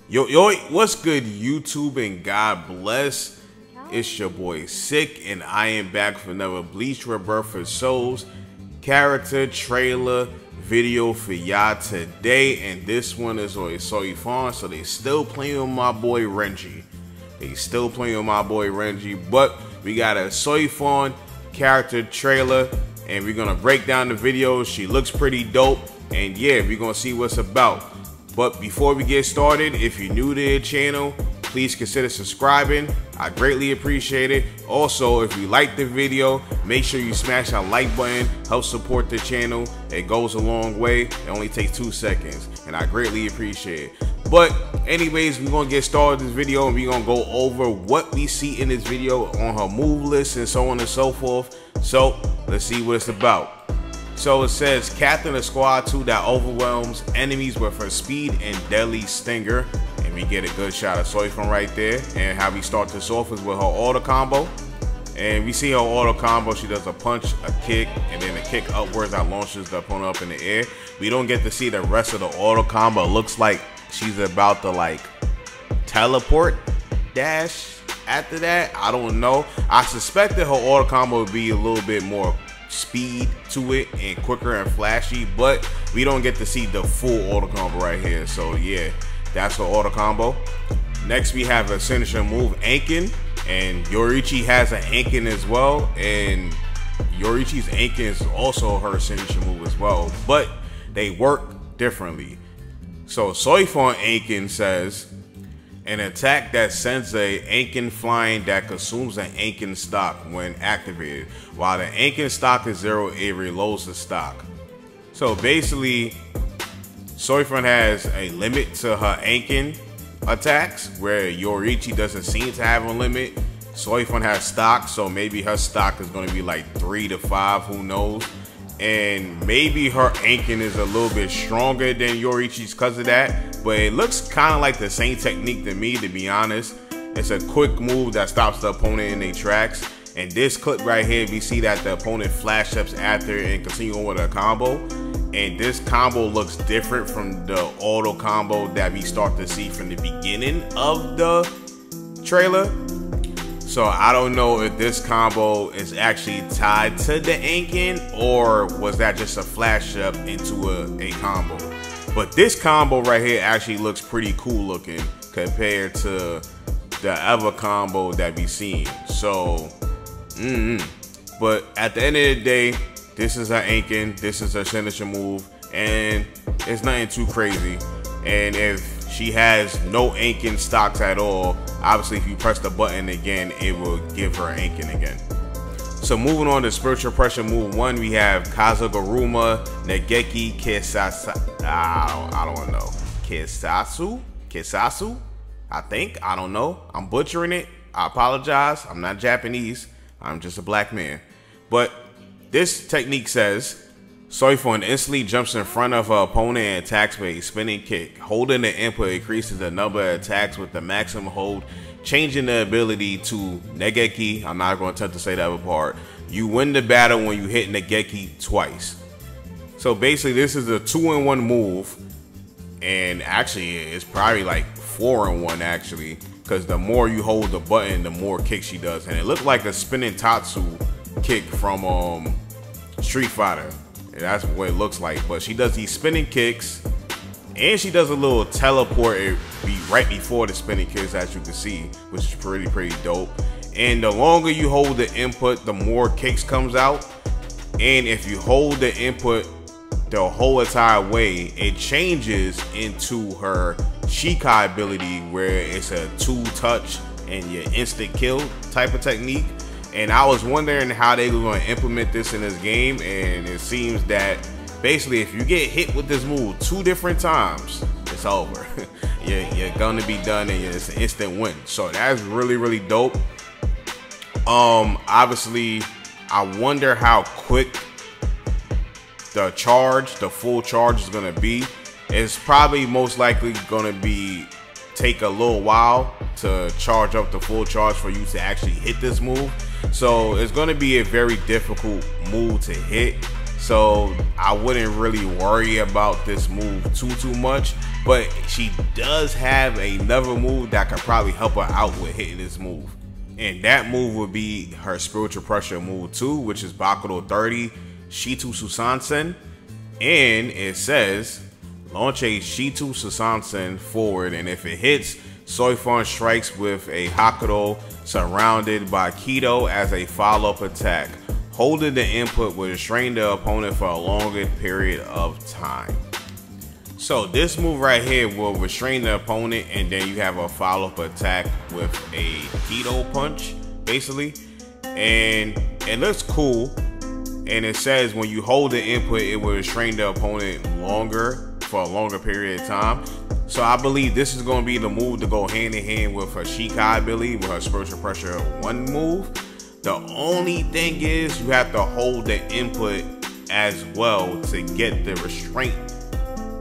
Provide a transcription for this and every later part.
Yo, what's good, YouTube, and God bless. It's your boy Sick, and I am back for another Bleach Rebirth for Souls character trailer video for y'all today. And this one is on Soi fon, so they still playing with my boy Renji. But we got a Soi fon character trailer, and we're gonna break down the video. She looks pretty dope, and yeah, we're gonna see what's about. But before we get started, if you're new to the channel, please consider subscribing. I greatly appreciate it. Also, if you like the video, make sure you smash that like button. Help support the channel. It goes a long way. It only takes 2 seconds, and I greatly appreciate it. But anyways, we're gonna get started with this video, and we're gonna go over what we see in this video on her move list and so on and so forth. So let's see what it's about. So it says, Captain of Squad 2 that overwhelms enemies with her speed and deadly stinger. And we get a good shot of Soi fon right there. And how we start this off is with her auto combo. And we see her auto combo. She does a punch, a kick, and then a kick upwards that launches the opponent up in the air. We don't get to see the rest of the auto combo. It looks like she's about to like teleport dash after that. I don't know. I suspected her auto combo would be a little bit more speed to it and quicker and flashy, but we don't get to see the full auto combo right here. So yeah, that's her auto combo. Next we have a signature move, Ankin, and Yoriichi has an Ankin as well, and Yoriichi's Ankin is also her signature move as well, but they work differently. So Soi fon Ankin says, an attack that sends a Ankin flying that consumes an Ankin stock when activated. While the Ankin stock is 0, it reloads the stock. So basically, Soi fon has a limit to her Ankin attacks, where Yoriichi doesn't seem to have a limit. Soi fon has stock, so maybe her stock is going to be like 3 to 5, who knows. And maybe her Ankin is a little bit stronger than Yoriichi's because of that, but it looks kind of like the same technique to me, to be honest. It's a quick move that stops the opponent in their tracks. And this clip right here, we see that the opponent flash steps after and continue on with a combo. And this combo looks different from the auto combo that we start to see from the beginning of the trailer. So I don't know if this combo is actually tied to the Ankin, or was that just a flash up into a combo. But this combo right here actually looks pretty cool looking compared to the other combo that we've seen. So, but at the end of the day, this is her Ankin, this is her signature move, and it's nothing too crazy. And if she has no Ankin stocks at all, obviously if you press the button again, it will give her Ankin again. So moving on to Spiritual Pressure Move 1, we have Kazuguruma Negeki Kisasu. I don't know. Kisasu? I think. I don't know. I'm butchering it. I apologize. I'm not Japanese. I'm just a black man. But this technique says, Soi fon instantly jumps in front of her opponent and attacks with a spinning kick. Holding the input increases the number of attacks with the maximum hold, changing the ability to Negeki. I'm not going to attempt to say that part. You win the battle when you hit Negeki twice. So basically this is a 2-in-1 move, and actually it's probably like 4-in-1 actually, because the more you hold the button, the more kicks she does. And it looked like a spinning Tatsu kick from Street Fighter. That's what it looks like. But she does these spinning kicks, and she does a little teleport right before the spinning kicks, as you can see, which is pretty dope. And the longer you hold the input, the more kicks comes out. And if you hold the input the whole entire way, it changes into her Shikai ability, where it's a 2-touch and you instant kill type of technique. And I was wondering how they were going to implement this in this game, and it seems that basically if you get hit with this move 2 different times, it's over. you're gonna be done, and it's an instant win. So that's really dope. Obviously I wonder how quick the full charge is gonna be. It's probably most likely gonna take a little while to charge up the full charge for you to actually hit this move. So it's going to be a very difficult move to hit. So I wouldn't really worry about this move too much. But she does have another move that could probably help her out with hitting this move. And that move would be her spiritual pressure move 2, which is Bakudo 30 Shitu Susansen. And it says launch a Shitu Susansen forward, and if it hits, Soi fon strikes with a Hakudo surrounded by Kido as a follow-up attack. Holding the input will restrain the opponent for a longer period of time. So this move right here will restrain the opponent, and then you have a follow-up attack with a Kido punch, basically. And it looks cool. And it says when you hold the input, it will restrain the opponent longer for a longer period of time. So I believe this is going to be the move to go hand in hand with her Shikai ability, with her spiritual pressure 1 move. The only thing is you have to hold the input as well to get the restraint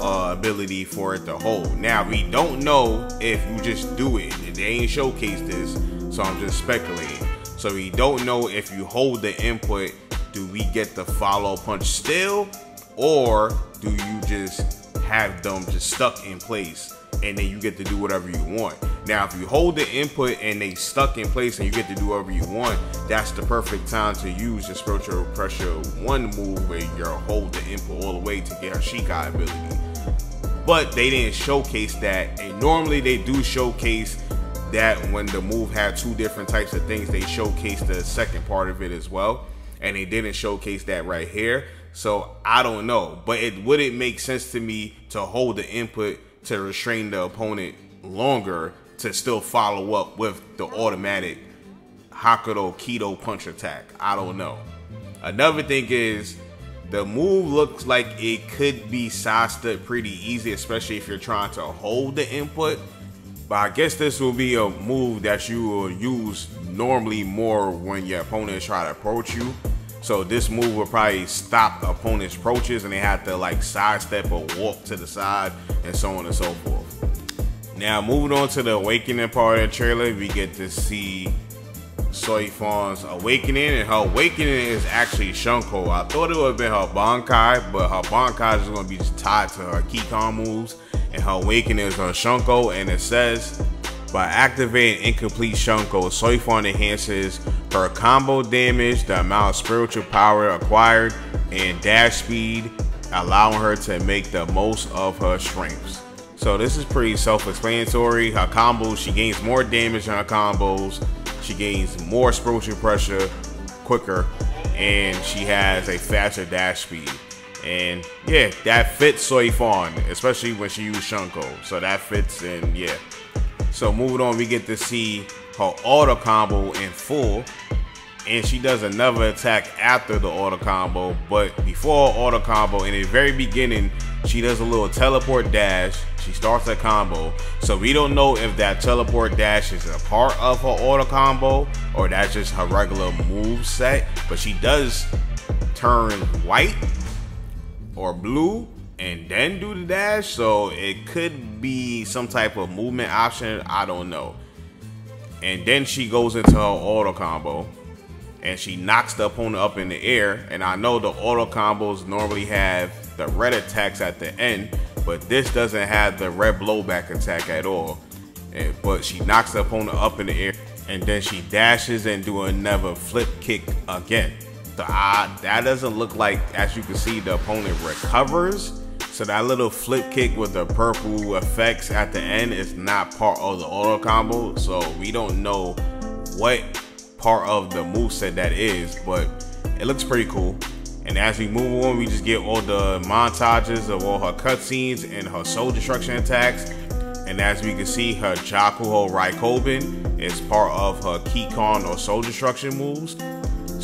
ability for it to hold. Now we don't know if you just do it. They ain't showcased this, so I'm just speculating. So we don't know if you hold the input, do we get the follow punch still, or do you just have them just stuck in place and then you get to do whatever you want? Now if you hold the input and they stuck in place and you get to do whatever you want, that's the perfect time to use the spiritual pressure 1 move where you hold the input all the way to get her Shikai ability. But they didn't showcase that, and normally they do showcase that when the move had 2 different types of things, they showcase the second part of it as well, and they didn't showcase that right here. So I don't know, but it wouldn't make sense to me to hold the input to restrain the opponent longer to still follow up with the automatic Hakudo Kido punch attack. I don't know. Another thing is, the move looks like it could be sidestepped pretty easy, especially if you're trying to hold the input. But I guess this will be a move that you will use normally more when your opponent try to approach you. So this move will probably stop opponent's approaches and they have to like sidestep or walk to the side and so on and so forth. Now moving on to the awakening part of the trailer, we get to see Soi fon's awakening, and her awakening is actually Shunko. I thought it would have been her Bankai, but her Bankai is going to be just tied to her Kikon moves, and her awakening is her Shunko. And it says, by activating incomplete Shunko, Soi fon enhances her combo damage, the amount of spiritual power acquired, and dash speed, allowing her to make the most of her strengths. So this is pretty self-explanatory. Her combos, she gains more damage in her combos, she gains more spiritual pressure quicker, and she has a faster dash speed. And yeah, that fits Soi fon, especially when she used Shunko. So that fits in, yeah. So moving on, we get to see her auto combo in full, and she does another attack after the auto combo. But before auto combo, in the very beginning, she does a little teleport dash. She starts a combo, so we don't know if that teleport dash is a part of her auto combo or that's just her regular move set. But she does turn white or blue and then do the dash, so it could be some type of movement option, I don't know. And then she goes into her auto combo and she knocks the opponent up in the air. And I know the auto combos normally have the red attacks at the end, but this doesn't have the red blowback attack at all. But she knocks the opponent up in the air, and then she dashes and do another flip kick again. That doesn't look like, as you can see, the opponent recovers. So that little flip kick with the purple effects at the end is not part of the auto combo. So we don't know what part of the moveset that is, but it looks pretty cool. And as we move on, we just get all the montages of all her cutscenes and her soul destruction attacks. And as we can see, her Jakuho Raikobin is part of her Kikon or soul destruction moves.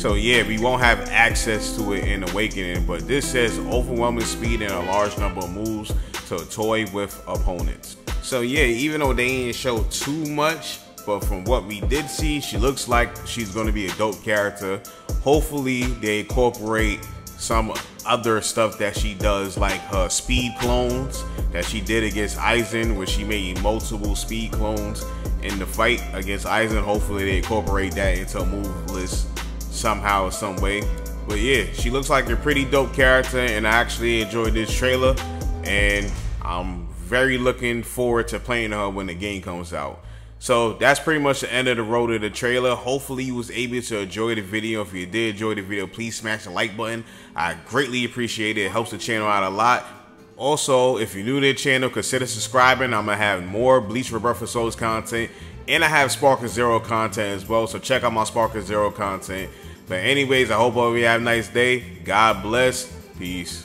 So yeah, we won't have access to it in Awakening, but this says overwhelming speed and a large number of moves to toy with opponents. So yeah, even though they didn't show too much, but from what we did see, she looks like she's going to be a dope character. Hopefully they incorporate some other stuff that she does, like her speed clones that she did against Aizen, where she made multiple speed clones in the fight against Aizen. Hopefully they incorporate that into a move list somehow or some way. But yeah, she looks like a pretty dope character, and I actually enjoyed this trailer, and I'm very looking forward to playing her when the game comes out. So that's pretty much the end of the road of the trailer. Hopefully you was able to enjoy the video. If you did enjoy the video, please smash the like button. I greatly appreciate it. It helps the channel out a lot. Also, if you're new to the channel, consider subscribing. I'm going to have more Bleach Rebirth for Souls content. And I have Sparker Zero content as well. So check out my Sparker Zero content. But anyways, I hope all of you have a nice day. God bless. Peace.